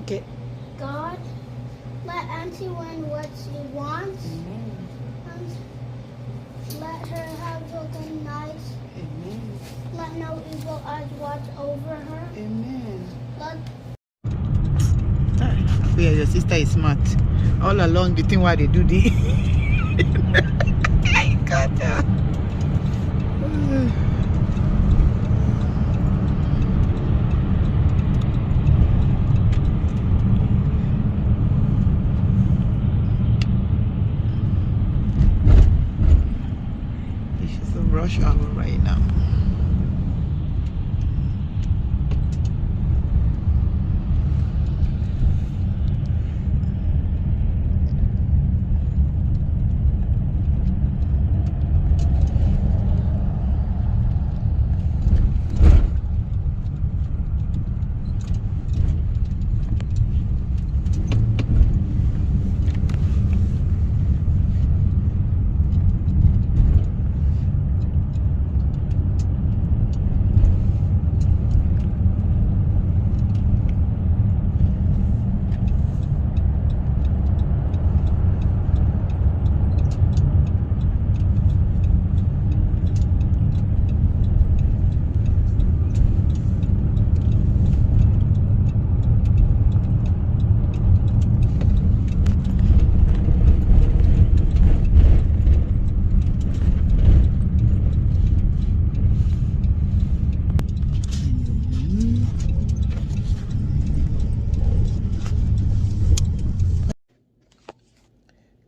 Okay. God, let Auntie win what she wants. Amen. And let her have a good night. Amen. Let no evil eyes watch over her. Amen. Let Yeah, your sister is smart. All along, the thing why they do the. I got her. It's a rush hour right now.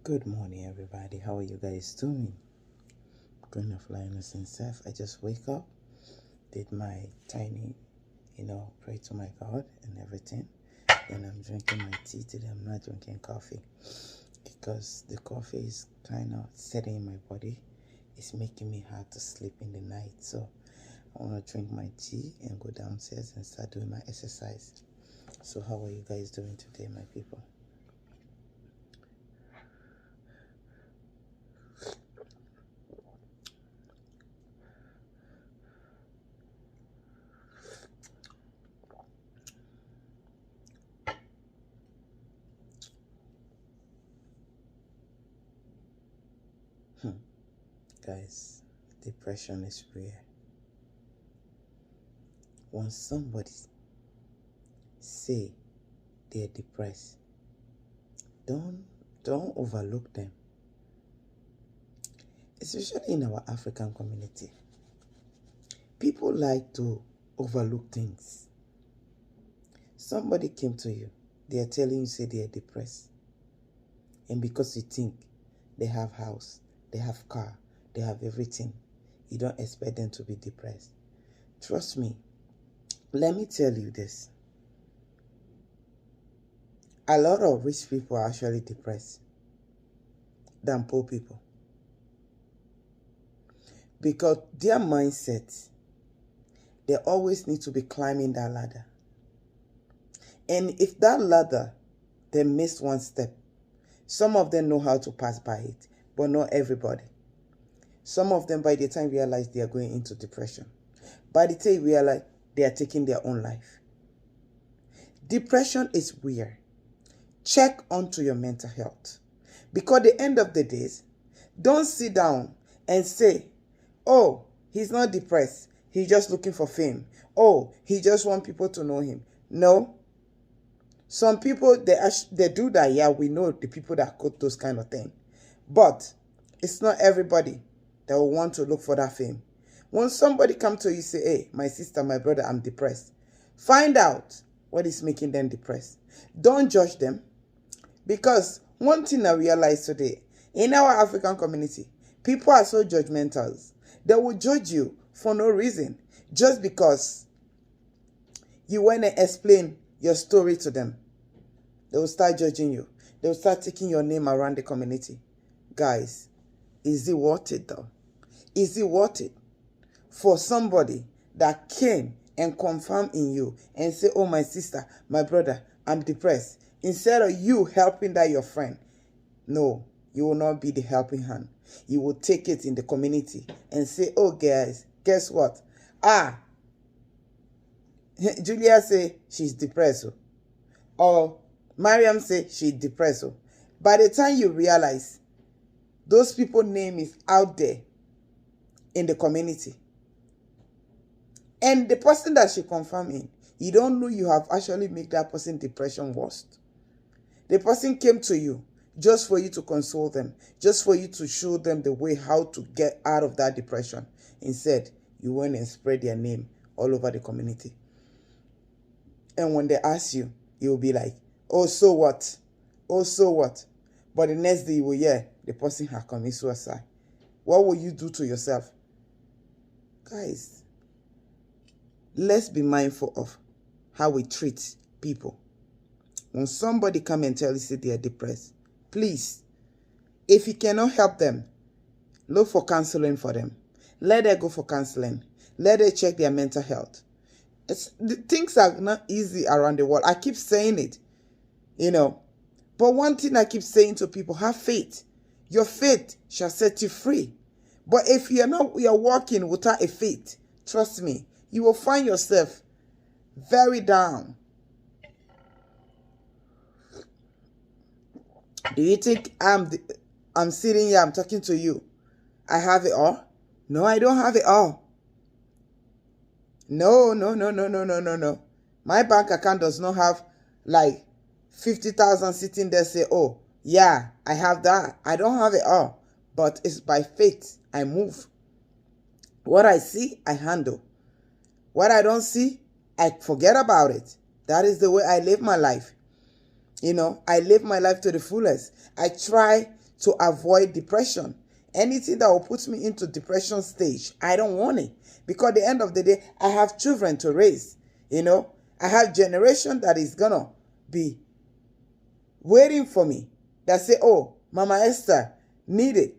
Good morning, everybody. How are you guys doing? Going to fly innocent self. I just wake up, did my tiny, pray to my God and everything. And I'm drinking my tea today. I'm not drinking coffee because the coffee is kind of setting in my body. It's making me hard to sleep in the night. So I want to drink my tea and go downstairs and start doing my exercise. So how are you guys doing today, my people? Guys, depression is real. When somebody say they're depressed, don't overlook them. Especially in our African community, people like to overlook things. Somebody came to you, they are telling you say they are depressed, and because you think they have house, they have car, they have everything, you don't expect them to be depressed. Trust me, let me tell you this. A lot of rich people are actually depressed than poor people because their mindset, they always need to be climbing that ladder. And if that ladder, they missed one step, some of them know how to pass by it, but not everybody. Some of them, by the time realize they are going into depression, by the time realize they are taking their own life. Depression is weird. Check onto your mental health. Because at the end of the day, don't sit down and say, oh, he's not depressed. He's just looking for fame. Oh, he just wants people to know him. No. Some people, they do that. Yeah, we know the people that quote those kind of things. But it's not everybody that will want to look for that fame. When somebody comes to you say, hey, my sister, my brother, I'm depressed. Find out what is making them depressed. Don't judge them. Because one thing I realized today, in our African community, people are so judgmental. They will judge you for no reason. Just because you want to explain your story to them. They will start judging you. They will start taking your name around the community. Guys, is it worth it though? Is it worth it for somebody that came and confirmed in you and say, oh, my sister, my brother, I'm depressed. Instead of you helping that your friend, no, you will not be the helping hand. You will take it in the community and say, oh, guys, guess what? Julia say she's depressed. Or Mariam say she's depressed. Oh. By the time you realize, those people's name is out there in the community. And the person that she confirming, you don't know you have actually made that person depression worse. The person came to you just for you to console them, just for you to show them the way how to get out of that depression. Instead, you went and spread their name all over the community. And when they ask you, you will be like, oh, so what? Oh, so what? But the next day you will hear the person has committed suicide. What will you do to yourself? Guys, let's be mindful of how we treat people. When somebody come and tell you that they are depressed, please, if you cannot help them, look for counseling for them. Let them go for counseling. Let them check their mental health. Things are not easy around the world. I keep saying it, you know. But one thing I keep saying to people, have faith. Your faith shall set you free. But if you're walking without a faith, trust me, you will find yourself very down. Do you think I'm sitting here, I'm talking to you, I have it all? No, I don't have it all. No. My bank account does not have like 50,000 sitting there say, oh, yeah, I have that. I don't have it all. But it's by faith I move. What I see, I handle. What I don't see, I forget about it. That is the way I live my life. You know, I live my life to the fullest. I try to avoid depression. Anything that will put me into depression stage, I don't want it. Because at the end of the day, I have children to raise. You know, I have generation that is going to be waiting for me. That say, oh, Mama Esther need it.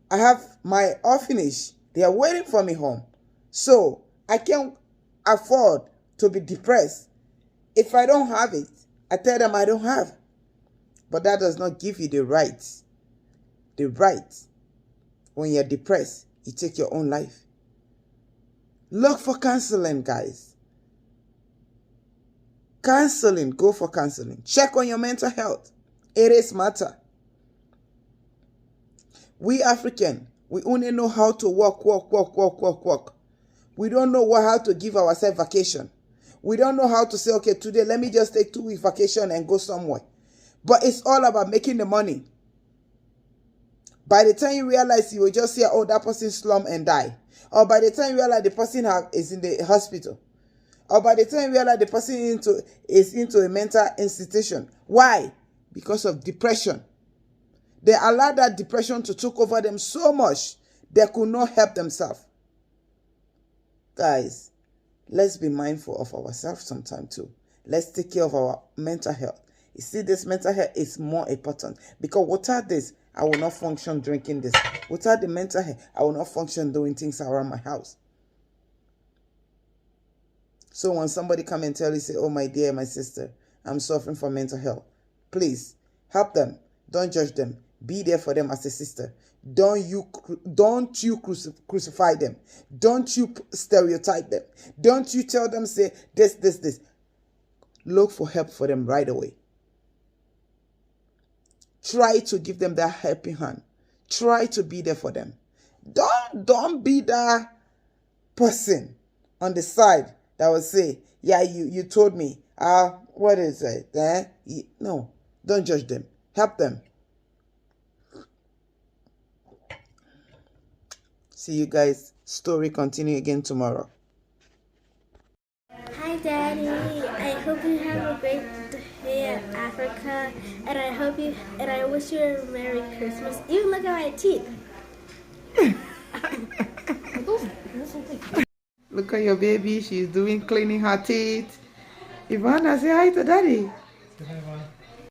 I have my orphanage. They are waiting for me home. So I can't afford to be depressed. If I don't have it, I tell them I don't have. But that does not give you the right. The right. When you're depressed, you take your own life. Look for counseling, guys. Counseling. Go for counseling. Check on your mental health. It is matter. We African, we only know how to walk. We don't know how to give ourselves vacation. We don't know how to say, okay, today let me just take 2 weeks vacation and go somewhere. But it's all about making the money. By the time you realize, you will just say, oh, that person slump and die. Or by the time you realize the person is in the hospital. Or by the time you realize the person is into a mental institution. Why? Because of depression. They allowed that depression to take over them so much, they could not help themselves. Guys, let's be mindful of ourselves sometime too. Let's take care of our mental health. You see, this mental health is more important. Because without this, I will not function drinking this. Without the mental health, I will not function doing things around my house. So when somebody come and tell you, say, oh, my dear, my sister, I'm suffering from mental health. Please, help them. Don't judge them. Be there for them as a sister. Don't you crucify them. Don't you stereotype them. Don't you tell them, say, this. Look for help for them right away. Try to give them that helping hand. Try to be there for them. Don't be that person on the side that will say, yeah, you told me. What is it? No, don't judge them. Help them. See you guys. Story continue again tomorrow. Hi, Daddy. I hope you have a great day in Africa, and I wish you a Merry Christmas. Even look at my teeth. Look at your baby. She's cleaning her teeth. Ivana, say hi to Daddy.